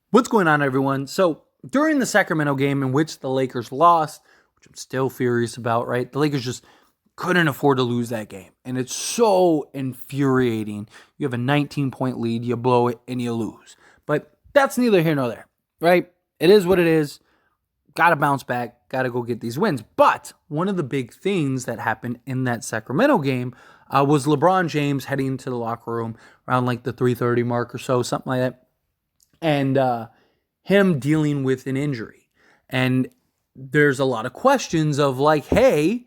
What's going on, everyone? So, during the Sacramento game in which the Lakers lost, which I'm still furious about, right? The Lakers just couldn't afford to lose that game. And it's so infuriating. You have a 19-point lead, you blow it, and you lose. But that's neither here nor there, right? It is what it is. Got to bounce back, got to go get these wins. But one of the big things that happened in that Sacramento game was LeBron James heading to the locker room around like the 3:30 mark or so, something like that, and him dealing with an injury. And there's a lot of questions of like, hey,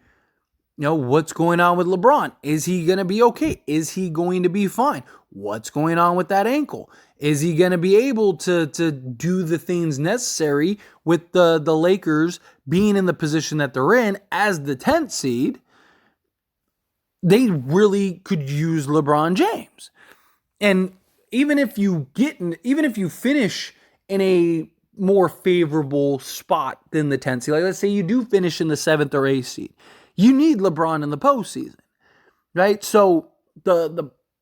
what's going on with LeBron? Is he going to be okay? Is he going to be fine? What's going on with that ankle? Is he going to be able to do the things necessary with the Lakers being in the position that they're in as the 10th seed? They really could use LeBron James. And even if you finish in a more favorable spot than the 10th seed, like let's say you do finish in the 7th or 8th seed, you need LeBron in the postseason, right? So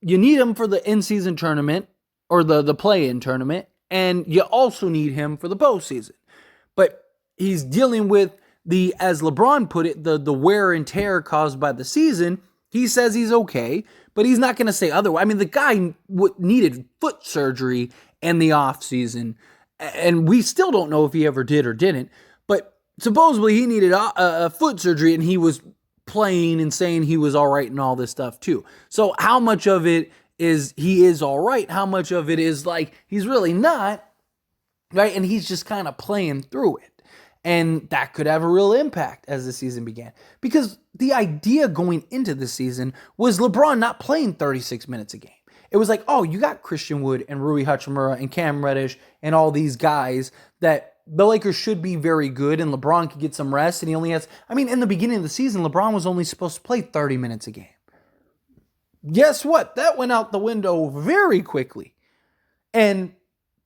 you need him for the in-season tournament or the play-in tournament, and you also need him for the postseason. But he's dealing with as LeBron put it, the wear and tear caused by the season. He says he's okay, but he's not going to say otherwise. I mean, the guy needed foot surgery in the offseason, and we still don't know if he ever did or didn't, but supposedly he needed a foot surgery, and he was playing and saying he was all right and all this stuff too. So how much of it is he is all right? How much of it is like he's really not, right? And he's just kind of playing through it. And that could have a real impact as the season began. Because the idea going into the season was LeBron not playing 36 minutes a game. It was like, oh, you got Christian Wood and Rui Hachimura and Cam Reddish and all these guys that the Lakers should be very good, and LeBron could get some rest. And he only has, in the beginning of the season, LeBron was only supposed to play 30 minutes a game. Guess what? That went out the window very quickly. And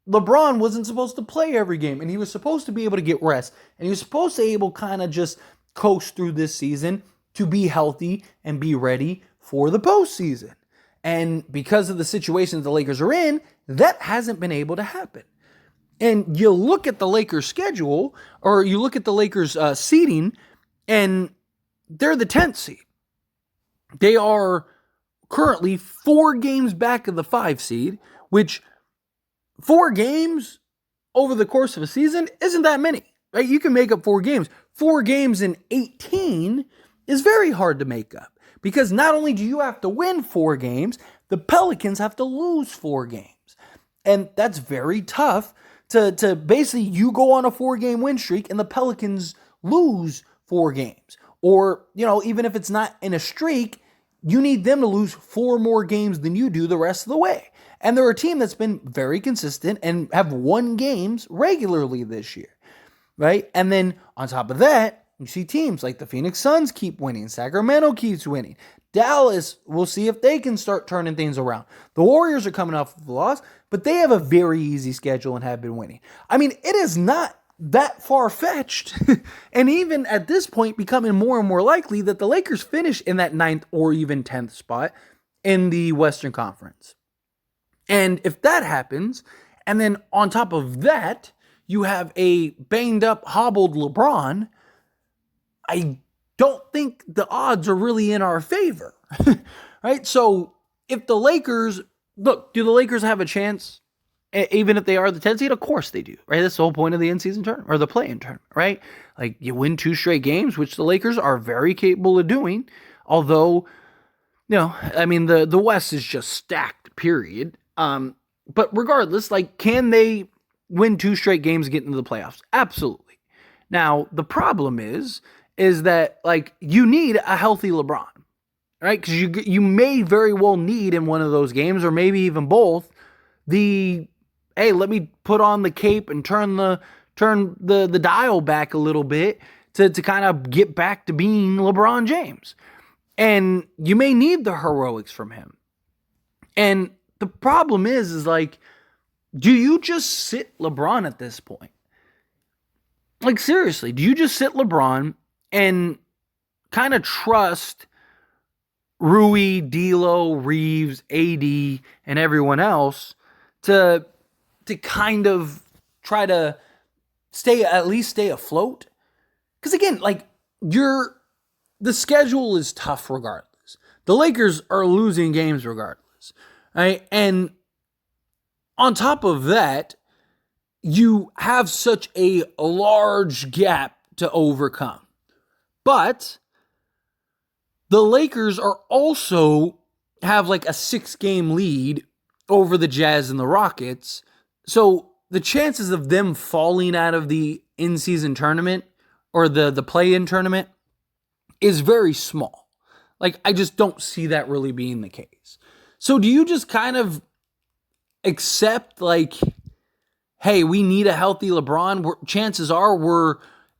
LeBron wasn't supposed to play every game, and he was supposed to be able to get rest, and he was supposed to be able kind of just coast through this season to be healthy and be ready for the postseason. And because of the situation the Lakers are in, that hasn't been able to happen. And you look at the Lakers schedule, or you look at the Lakers seeding, and they're the 10th seed. They are currently 4 games back of the 5 seed, which 4 games over the course of a season isn't that many, right? You can make up 4 games. 4 games in 18 is very hard to make up, because not only do you have to win 4 games, the Pelicans have to lose 4 games. And that's very tough to basically you go on a 4-game win streak and the Pelicans lose 4 games. Or, even if it's not in a streak, you need them to lose 4 more games than you do the rest of the way. And they're a team that's been very consistent and have won games regularly this year, right? And then on top of that, you see teams like the Phoenix Suns keep winning. Sacramento keeps winning. Dallas, we'll see if they can start turning things around. The Warriors are coming off of a loss, but they have a very easy schedule and have been winning. It is not that far-fetched, and even at this point becoming more and more likely that the Lakers finish in that 9th or even 10th spot in the Western Conference. And if that happens, and then on top of that, you have a banged up, hobbled LeBron, I don't think the odds are really in our favor, right? So if the Lakers, do the Lakers have a chance, even if they are the 10th seed? Of course they do, right? That's the whole point of the in-season tournament, or the play-in tournament, right? Like, you win 2 straight games, which the Lakers are very capable of doing, although, the West is just stacked, period. But regardless, can they win 2 straight games and get into the playoffs? Absolutely. Now, the problem is that, you need a healthy LeBron, right? Because you may very well need in one of those games, or maybe even both, hey, let me put on the cape and turn the dial back a little bit to kind of get back to being LeBron James. And you may need the heroics from him. And the problem is do you just sit LeBron at this point? Seriously, do you just sit LeBron and kind of trust Rui, D'Lo, Reeves, AD, and everyone else to kind of try to at least stay afloat. Because again, like the schedule is tough regardless. The Lakers are losing games regardless, right? And on top of that, you have such a large gap to overcome. But the Lakers are also have like a 6-game lead over the Jazz and the Rockets. So the chances of them falling out of the in-season tournament or the play-in tournament is very small. Like, I just don't see that really being the case. So do you just kind of accept, like, hey, we need a healthy LeBron? Chances are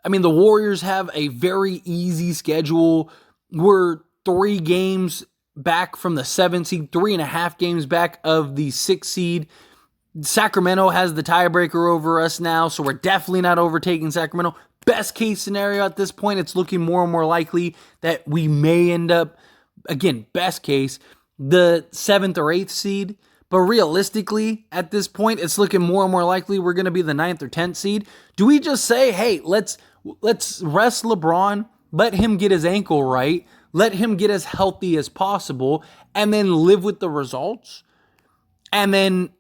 the Warriors have a very easy schedule. We're 3 games back from the 7th seed, 3.5 games back of the 6th seed. Sacramento has the tiebreaker over us now, so we're definitely not overtaking Sacramento. Best case scenario at this point, it's looking more and more likely that we may end up, again, best case, the 7th or 8th seed. But realistically, at this point, it's looking more and more likely we're going to be the 9th or 10th seed. Do we just say, hey, let's rest LeBron, let him get his ankle right, let him get as healthy as possible, and then live with the results? And then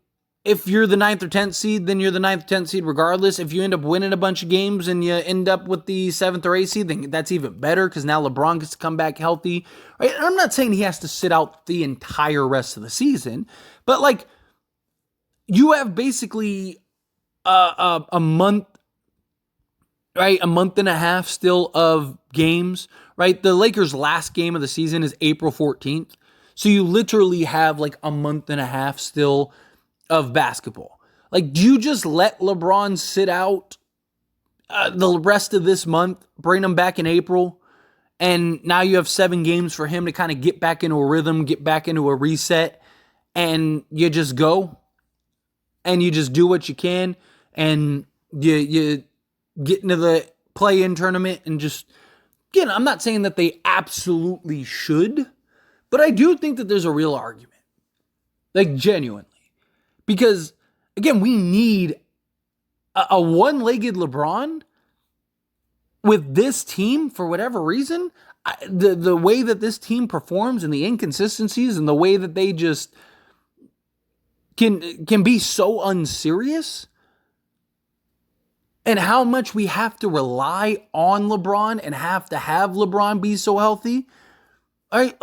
if you're the 9th or 10th seed, then you're the 9th or 10th seed regardless. If you end up winning a bunch of games and you end up with the 7th or 8th seed, then that's even better because now LeBron gets to come back healthy. Right? And I'm not saying he has to sit out the entire rest of the season, but like you have basically a month, right? A month and a half still of games, right? The Lakers' last game of the season is April 14th. So you literally have like a month and a half still of basketball. Like, do you just let LeBron sit out the rest of this month, bring him back in April, and now you have 7 games for him to kind of get back into a rhythm, get back into a reset, and you just go, and you just do what you can, and you get into the play-in tournament, and just, again, I'm not saying that they absolutely should, but I do think that there's a real argument. Like, genuinely. Because, again, we need a one-legged LeBron with this team for whatever reason. The way that this team performs and the inconsistencies and the way that they just can be so unserious and how much we have to rely on LeBron and have to have LeBron be so healthy. I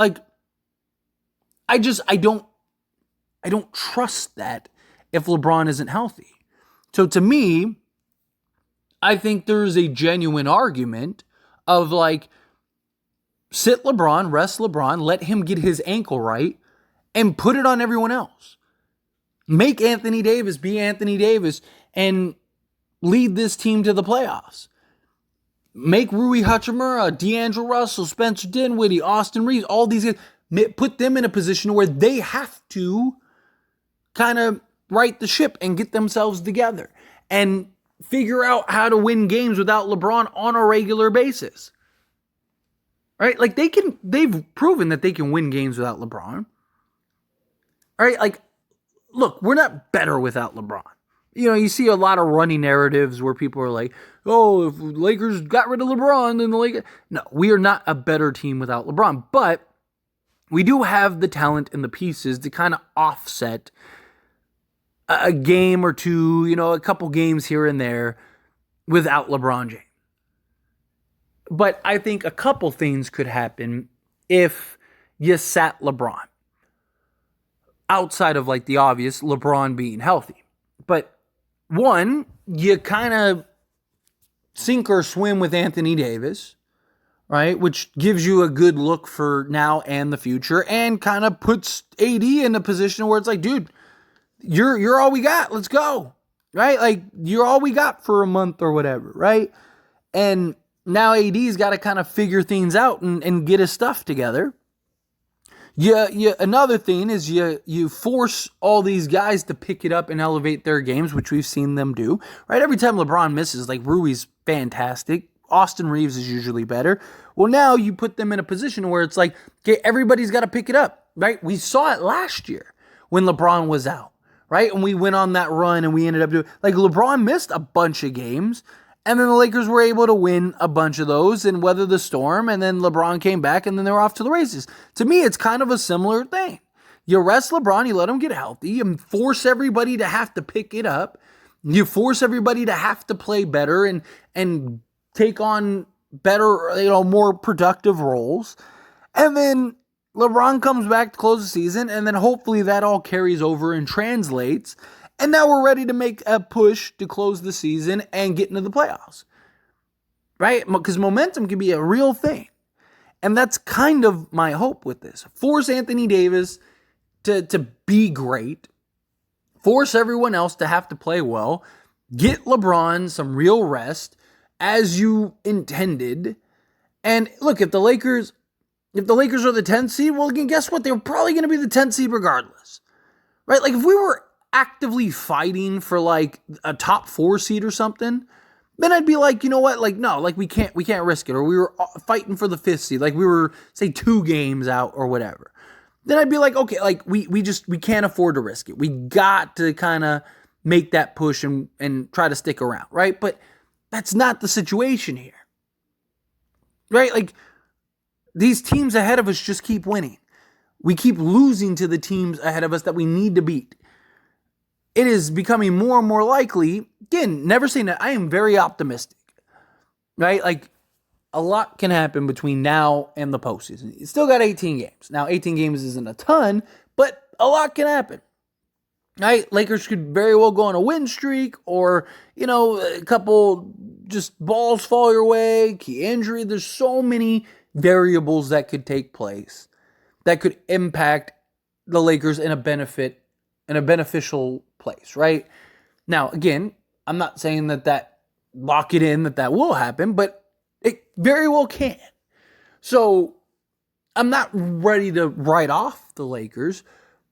don't trust that if LeBron isn't healthy. So to me, I think there's a genuine argument of like, sit LeBron, rest LeBron, let him get his ankle right, and put it on everyone else. Make Anthony Davis be Anthony Davis and lead this team to the playoffs. Make Rui Hachimura, D'Angelo Russell, Spencer Dinwiddie, Austin Reeves, all these guys, put them in a position where they have to kind of right the ship and get themselves together and figure out how to win games without LeBron on a regular basis. Right? Like they've proven that they can win games without LeBron. All right? Like, look, we're not better without LeBron. You know, you see a lot of running narratives where people are like, oh, if Lakers got rid of LeBron, then the Lakers... No, we are not a better team without LeBron, but we do have the talent and the pieces to kind of offset a game or two, you know, a couple games here and there without LeBron James. But I think a couple things could happen if you sat LeBron. Outside of like the obvious, LeBron being healthy. But one, you kind of sink or swim with Anthony Davis, right? Which gives you a good look for now and the future and kind of puts AD in a position where it's like, dude, you're all we got. Let's go. Right? Like, you're all we got for a month or whatever, right? And now AD's got to kind of figure things out and get his stuff together. Another thing is you force all these guys to pick it up and elevate their games, which we've seen them do, right? Every time LeBron misses, like, Rui's fantastic. Austin Reeves is usually better. Well, now you put them in a position where it's like, okay, everybody's got to pick it up, right? We saw it last year when LeBron was out, right? And we went on that run and we ended up doing, like, LeBron missed a bunch of games, and then the Lakers were able to win a bunch of those and weather the storm, and then LeBron came back, and then they were off to the races. To me, it's kind of a similar thing. You rest LeBron, you let him get healthy, you force everybody to have to pick it up, you force everybody to have to play better and take on better, more productive roles. And then LeBron comes back to close the season, and then hopefully that all carries over and translates. And now we're ready to make a push to close the season and get into the playoffs, right? Because momentum can be a real thing. And that's kind of my hope with this. Force Anthony Davis to be great. Force everyone else to have to play well. Get LeBron some real rest as you intended. And look, if the Lakers are the 10th seed, well, again, guess what? They're probably going to be the 10th seed regardless, right? Like, if we were actively fighting for like a top 4 seed or something, then I'd be like, you know what? Like, no, like we can't risk it. Or we were fighting for the 5th seed, like we were, say, 2 games out or whatever. Then I'd be like, okay, like we can't afford to risk it. We got to kind of make that push and try to stick around, right? But that's not the situation here, right? Like, these teams ahead of us just keep winning. We keep losing to the teams ahead of us that we need to beat. It is becoming more and more likely, again, never saying that, I am very optimistic, right? Like, a lot can happen between now and the postseason. You still got 18 games. Now, 18 games isn't a ton, but a lot can happen, right? Lakers could very well go on a win streak, or, a couple just balls fall your way, key injury. There's so many variables that could take place that could impact the Lakers in a beneficial place, right? Now, again, I'm not saying that lock it in that will happen, but it very well can. So I'm not ready to write off the Lakers,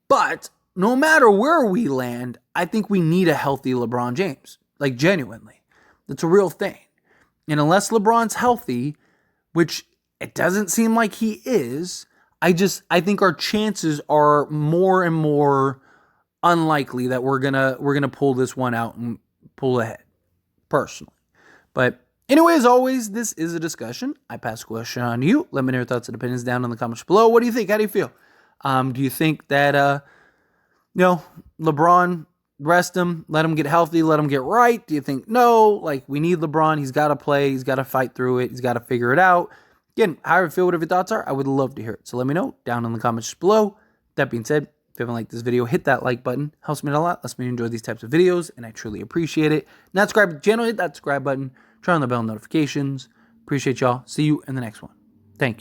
but no matter where we land, I think we need a healthy LeBron James, like, genuinely. That's a real thing. And unless LeBron's healthy, which it doesn't seem like he is, I think our chances are more and more unlikely that we're gonna pull this one out and pull ahead, personally. But anyway, as always, this is a discussion. I pass the question on to you. Let me know your thoughts and opinions down in the comments below. What do you think? How do you feel? Do you think that LeBron, rest him, let him get healthy, let him get right? Do you think no? Like, we need LeBron. He's got to play. He's got to fight through it. He's got to figure it out. Again, however you feel, whatever your thoughts are, I would love to hear it. So let me know down in the comments below. That being said, if you haven't liked this video, hit that like button. Helps me a lot. Lets me enjoy these types of videos, and I truly appreciate it. Not subscribe to the channel, hit that subscribe button. Turn on the bell notifications. Appreciate y'all. See you in the next one. Thank you.